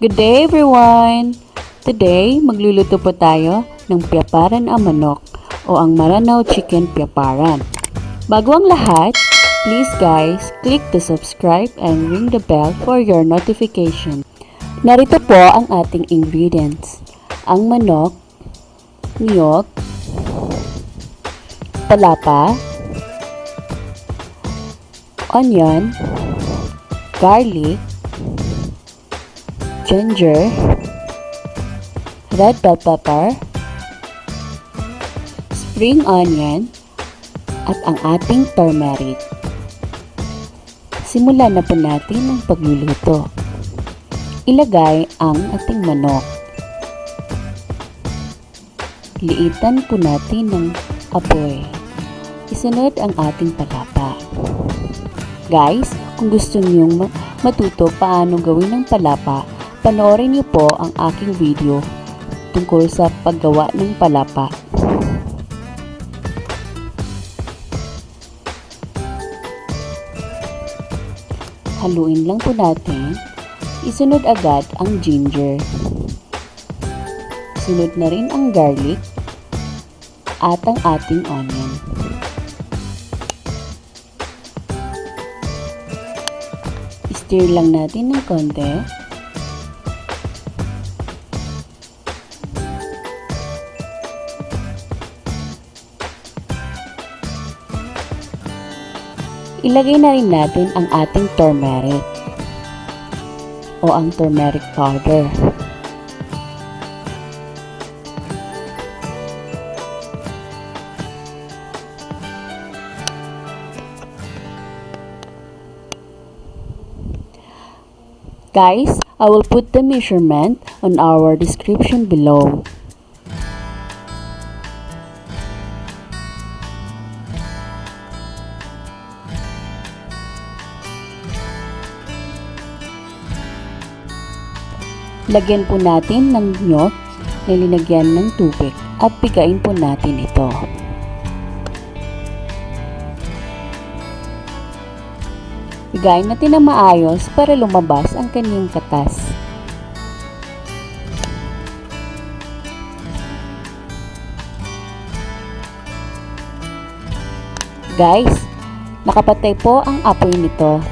Good day everyone! Today, magluluto po tayo ng piyaparan ang manok o ang Maranao chicken piyaparan. Bago ang lahat, please guys, click the subscribe and ring the bell for your notification. Narito po ang ating ingredients. Ang manok, niyog, palapa, onion, garlic, ginger, red bell pepper, spring onion, at ang ating turmeric. Simulan na po natin ang pagluluto. Ilagay ang ating manok. Liitan po natin ng apoy. Isunod ang ating palapa. Guys, kung gusto niyong matuto paano gawin ng palapa, panoorin niyo po ang aking video tungkol sa paggawa ng palapa. Haluin lang po natin. Isunod agad ang ginger. Sunod na rin ang garlic at ang ating onion. Stir lang natin ng konti. Ilagay na rin natin ang ating turmeric o ang turmeric powder. Guys, I will put the measurement on our description below. Lagyan po natin ng niyog na linagyan ng tubig at pigain po natin ito. Pigain natin na maayos para lumabas ang kanyang katas. Guys, nakapatay po ang apoy nito.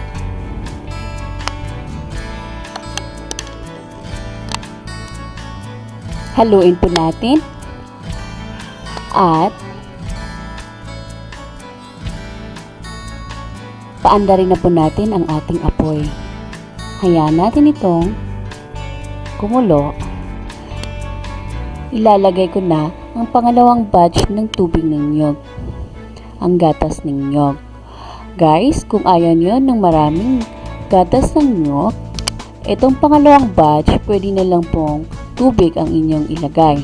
Haluin po natin at paandarin na po natin ang ating apoy. Hayaan natin itong kumulo. Ilalagay ko na ang pangalawang batch ng tubig ng niyog, ang gatas ng niyog. Guys, kung ayaw nyo ng maraming gatas ng niyog, itong pangalawang batch pwede na lang pong tubig ang inyong ilagay.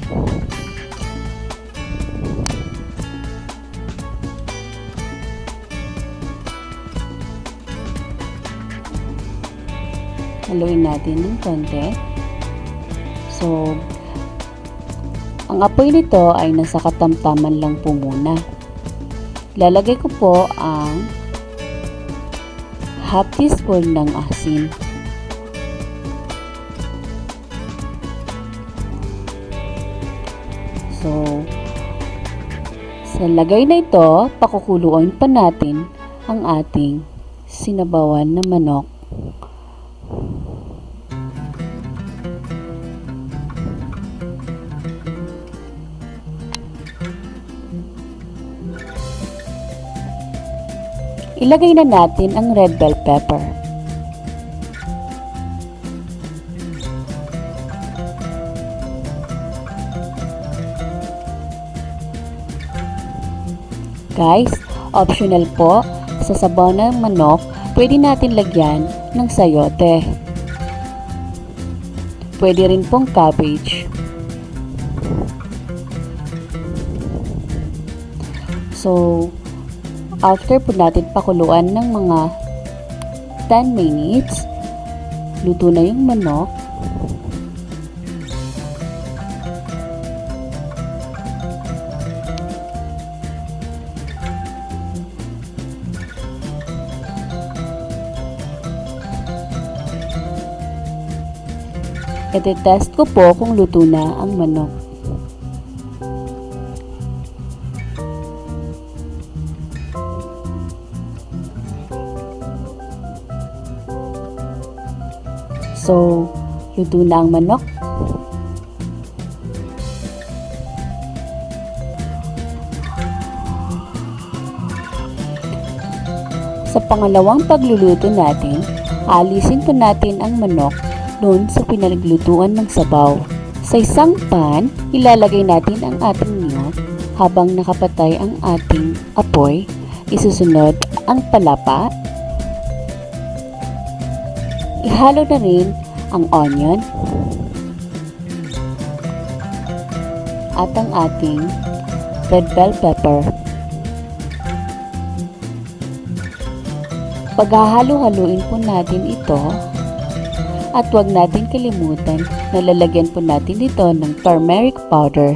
Haluin natin ng konti. So, ang apoy nito ay nasa katamtaman lang po muna. Lalagay ko po ang half teaspoon ng asin. So, sa lagay na ito, pakukuluan pa natin ang ating sinabawan na manok. Ilagay na natin ang red bell pepper. Guys, optional po, sa sabaw ng manok, pwede natin lagyan ng sayote. Pwede rin pong cabbage. So, after po natin pakuluan ng mga 10 minutes, luto na yung manok. Ite-test ko po kung luto na ang manok. So, luto na ang manok. Sa pangalawang pagluluto natin, alisin po natin ang manok doon sa pinaglutuan ng sabaw. Sa isang pan, ilalagay natin ang ating niyog habang nakapatay ang ating apoy. Isusunod ang palapa. Ihalo na rin ang onion at ang ating red bell pepper. Paghahalo-haluin po natin ito at huwag natin kalimutan na lalagyan po natin ito ng turmeric powder.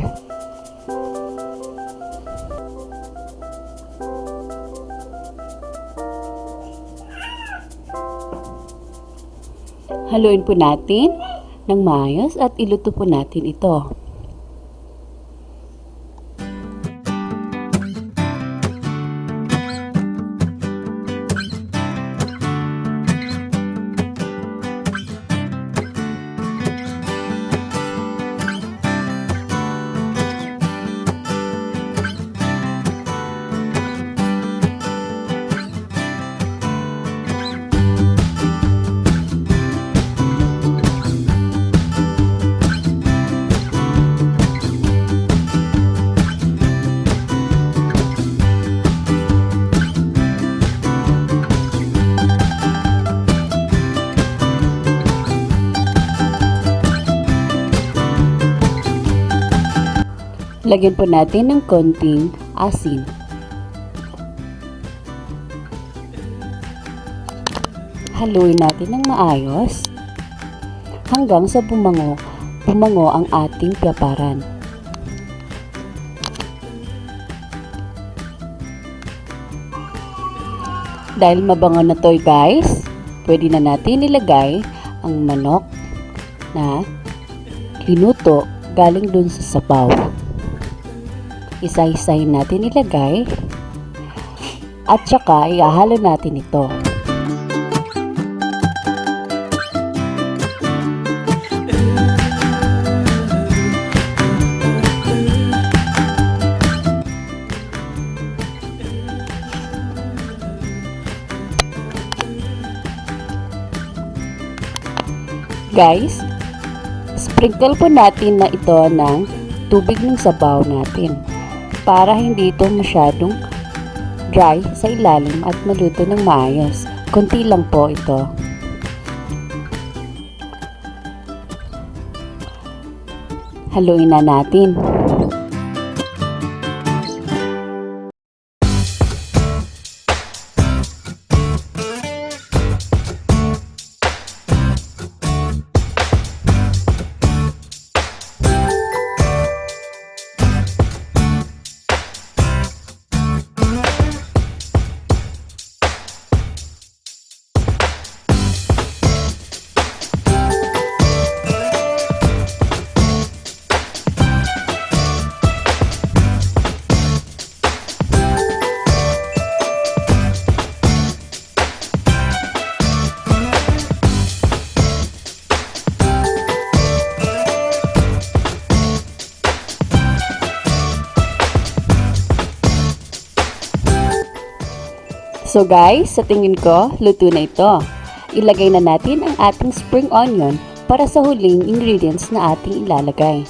Haluin po natin ng maayos at iluto po natin ito. Lagyan po natin ng konting asin. Haluin natin ng maayos hanggang sa bumango ang ating piyaparan. Dahil mabango na to guys, pwede na natin ilagay ang manok na linuto galing dun sa sabaw. Isa-isahin natin ilagay at saka ihalo natin ito. Guys, sprinkle po natin na ito ng tubig ng sabaw natin para hindi ito masyadong dry sa ilalim at maluto ng maayos. Konti lang po ito. Haluin na natin. So guys, sa tingin ko, luto na ito. Ilagay na natin ang ating spring onion para sa huling ingredients na ating ilalagay.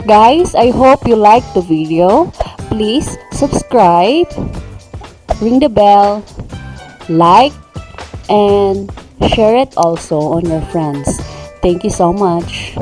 Guys, I hope you liked the video. Please subscribe, ring the bell, like, and share it also on your friends. Thank you so much.